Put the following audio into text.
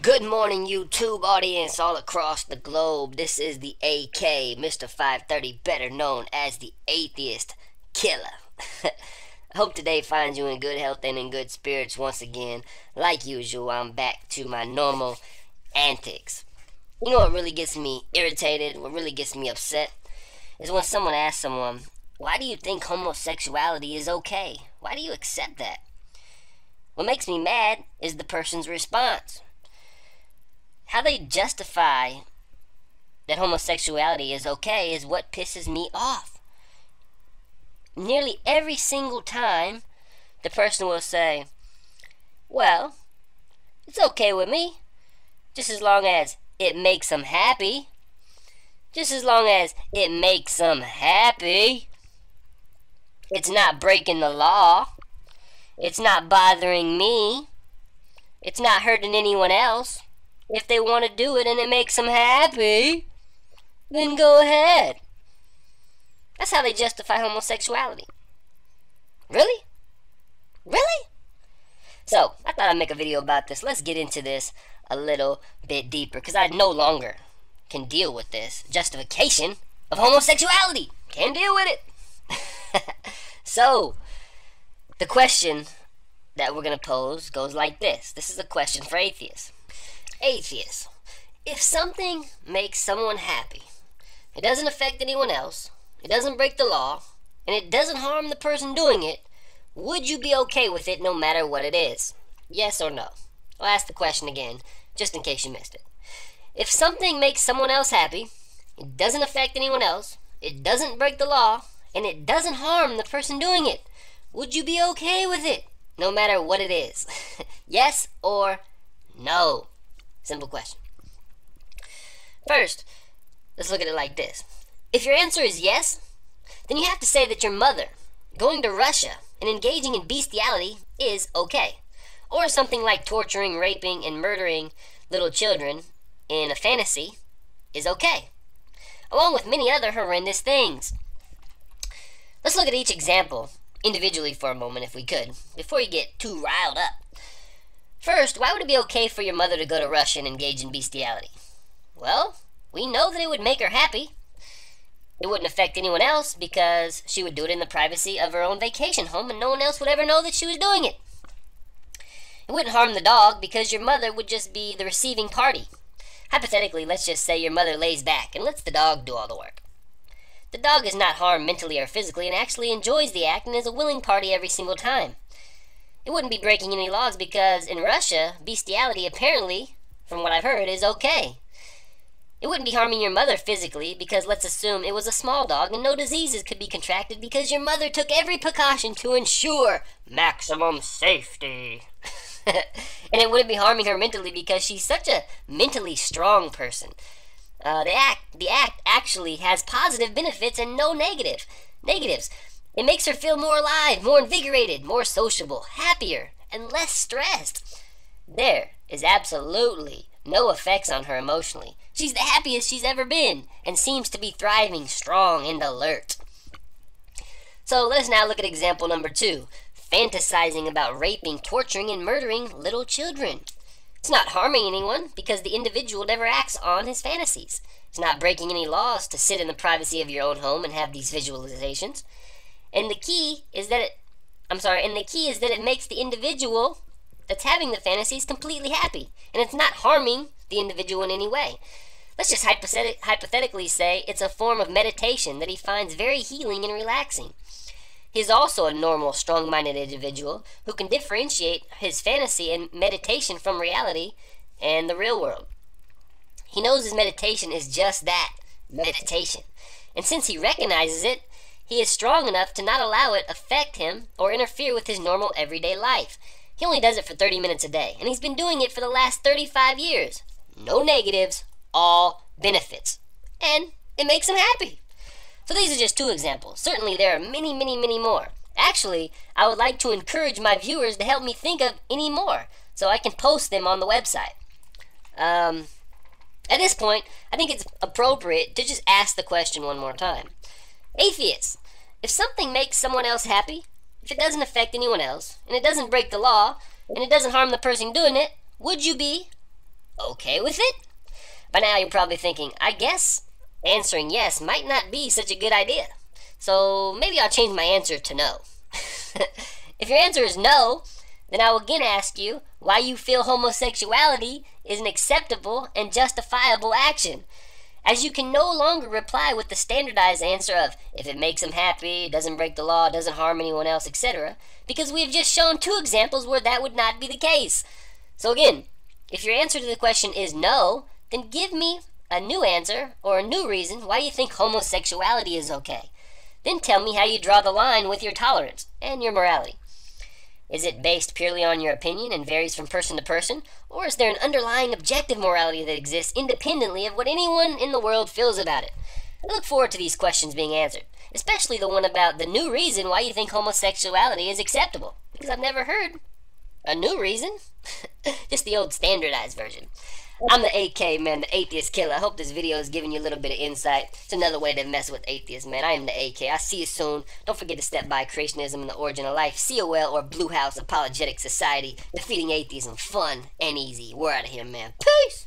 Good morning, YouTube audience all across the globe. This is the AK, Mr. 530, better known as the Atheist Killer. I hope today finds you in good health and in good spirits once again. Like usual, I'm back to my normal antics. You know what really gets me irritated, what really gets me upset, is when someone asks someone, why do you think homosexuality is okay? Why do you accept that? What makes me mad is the person's response. How they justify that homosexuality is okay is what pisses me off. Nearly every single time, the person will say, well, it's okay with me, just as long as it makes them happy. Just as long as it makes them happy. It's not breaking the law. It's not bothering me. It's not hurting anyone else. If they want to do it and it makes them happy, then go ahead. That's how they justify homosexuality. Really? Really? So, I thought I'd make a video about this. Let's get into this a little bit deeper, because I no longer can deal with this justification of homosexuality. Can't deal with it. So, the question that we're going to pose goes like this. This is a question for atheists. Atheists, if something makes someone happy, it doesn't affect anyone else, it doesn't break the law, and it doesn't harm the person doing it, would you be okay with it no matter what it is? Yes or no? I'll ask the question again, just in case you missed it. If something makes someone else happy, it doesn't affect anyone else, it doesn't break the law, and it doesn't harm the person doing it, would you be okay with it no matter what it is? Yes or no? Simple question. First, let's look at it like this. If your answer is yes, then you have to say that your mother going to Russia and engaging in bestiality is okay. Or something like torturing, raping, and murdering little children in a fantasy is okay. Along with many other horrendous things. Let's look at each example individually for a moment if we could, before you get too riled up. First, why would it be okay for your mother to go to Russia and engage in bestiality? Well, we know that it would make her happy. It wouldn't affect anyone else because she would do it in the privacy of her own vacation home and no one else would ever know that she was doing it. It wouldn't harm the dog because your mother would just be the receiving party. Hypothetically, let's just say your mother lays back and lets the dog do all the work. The dog is not harmed mentally or physically and actually enjoys the act and is a willing party every single time. It wouldn't be breaking any laws because in Russia, bestiality apparently, from what I've heard, is okay. It wouldn't be harming your mother physically because let's assume it was a small dog and no diseases could be contracted because your mother took every precaution to ensure maximum safety. And it wouldn't be harming her mentally because she's such a mentally strong person. The act actually has positive benefits and no negatives. It makes her feel more alive, more invigorated, more sociable, happier, and less stressed. There is absolutely no effects on her emotionally. She's the happiest she's ever been and seems to be thriving, strong, and alert. So let us now look at example number 2, fantasizing about raping, torturing, and murdering little children. It's not harming anyone because the individual never acts on his fantasies. It's not breaking any laws to sit in the privacy of your own home and have these visualizations. And the key is that it makes the individual that's having the fantasies completely happy. And it's not harming the individual in any way. Let's just hypothetically say it's a form of meditation that he finds very healing and relaxing. He's also a normal, strong-minded individual who can differentiate his fantasy and meditation from reality and the real world. He knows his meditation is just that, meditation. And since he recognizes it, he is strong enough to not allow it affect him or interfere with his normal everyday life. He only does it for 30 minutes a day, and he's been doing it for the last 35 years. No negatives, all benefits. And it makes him happy. So these are just 2 examples. Certainly there are many, many, many more. Actually, I would like to encourage my viewers to help me think of any more so I can post them on the website. At this point, I think it's appropriate to just ask the question one more time. Atheists, if something makes someone else happy, if it doesn't affect anyone else, and it doesn't break the law, and it doesn't harm the person doing it, would you be okay with it? By now you're probably thinking, I guess answering yes might not be such a good idea. So maybe I'll change my answer to no. If your answer is no, then I will again ask you why you feel homosexuality is an acceptable and justifiable action, as you can no longer reply with the standardized answer of if it makes him happy, doesn't break the law, doesn't harm anyone else, etc., because we have just shown 2 examples where that would not be the case. So again, if your answer to the question is no, then give me a new answer or a new reason why you think homosexuality is okay. Then tell me how you draw the line with your tolerance and your morality. Is it based purely on your opinion and varies from person to person? Or is there an underlying objective morality that exists independently of what anyone in the world feels about it? I look forward to these questions being answered, especially the one about the new reason why you think homosexuality is acceptable, because I've never heard a new reason. Just the old standardized version. I'm the AK, man, the atheist killer. I hope this video is giving you a little bit of insight. It's another way to mess with atheists, man. I am the AK. I'll see you soon. Don't forget to step by Creationism and the Origin of Life, COL, or Blue House Apologetic Society. Defeating atheism, fun and easy. We're out of here, man. Peace!